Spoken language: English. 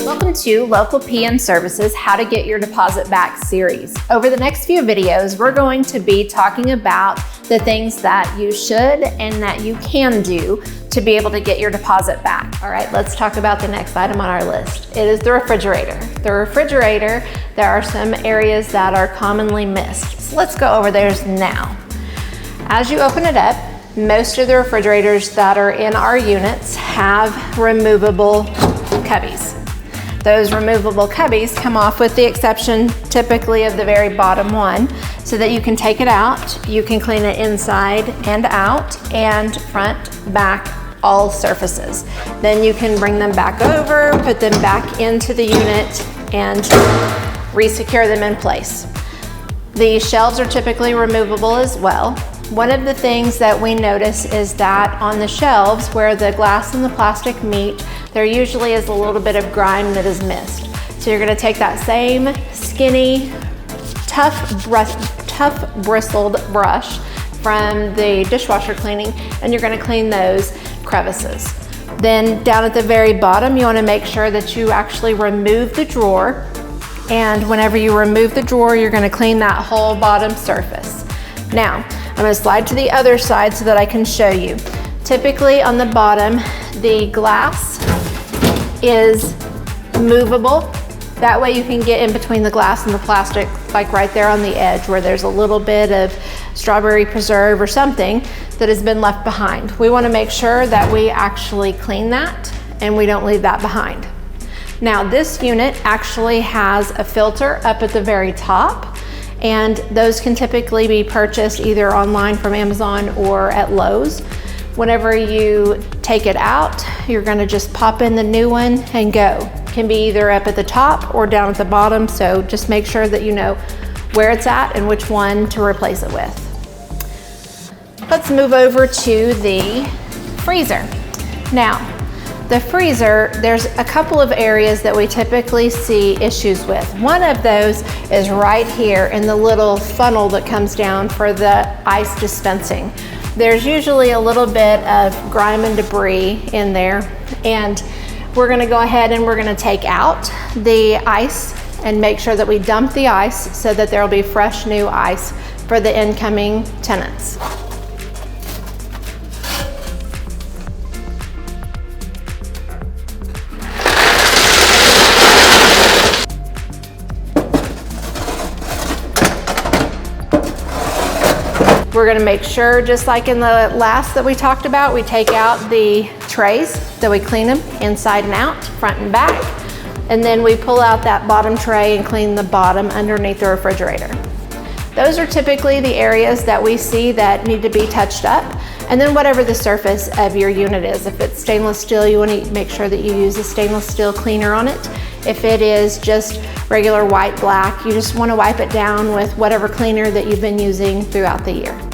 Welcome to Local PM Services How to Get Your Deposit Back series. Over the next few videos, we're going to be talking about the things that you should and that you can do to be able to get your deposit back. All right, let's talk about the next item on our list. It is the refrigerator. The refrigerator, there are some areas that are commonly missed. So let's go over those now. As you open it up, most of the refrigerators that are in our units have removable cubbies. Those removable cubbies come off with the exception typically of the very bottom one, so that you can take it out, you can clean it inside and out, and front, back, all surfaces. Then you can bring them back over, put them back into the unit, and re-secure them in place. The shelves are typically removable as well. One of the things that we notice is that on the shelves where the glass and the plastic meet, there usually is a little bit of grime that is missed. So you're gonna take that same skinny, tough bristled brush from the dishwasher cleaning, and you're gonna clean those crevices. Then down at the very bottom, you wanna make sure that you actually remove the drawer. And whenever you remove the drawer, you're gonna clean that whole bottom surface. Now, I'm gonna slide to the other side so that I can show you. Typically on the bottom, the glass is movable. That way you can get in between the glass and the plastic, like right there on the edge where there's a little bit of strawberry preserve or something that has been left behind. We wanna make sure that we actually clean that and we don't leave that behind. Now this unit actually has a filter up at the very top, and those can typically be purchased either online from Amazon or at Lowe's. Whenever you take it out, you're gonna just pop in the new one and go. It can be either up at the top or down at the bottom, so just make sure that you know where it's at and which one to replace it with. Let's move over to the freezer. Now, the freezer, there's a couple of areas that we typically see issues with. One of those is right here in the little funnel that comes down for the ice dispensing. There's usually a little bit of grime and debris in there, and we're gonna go ahead and we're gonna take out the ice and make sure that we dump the ice so that there'll be fresh new ice for the incoming tenants. We're gonna make sure, just like in the last that we talked about, we take out the trays, that we clean them inside and out, front and back, and then we pull out that bottom tray and clean the bottom underneath the refrigerator. Those are typically the areas that we see that need to be touched up. And then whatever the surface of your unit is. If it's stainless steel, you want to make sure that you use a stainless steel cleaner on it. If it is just regular white, black, you just want to wipe it down with whatever cleaner that you've been using throughout the year.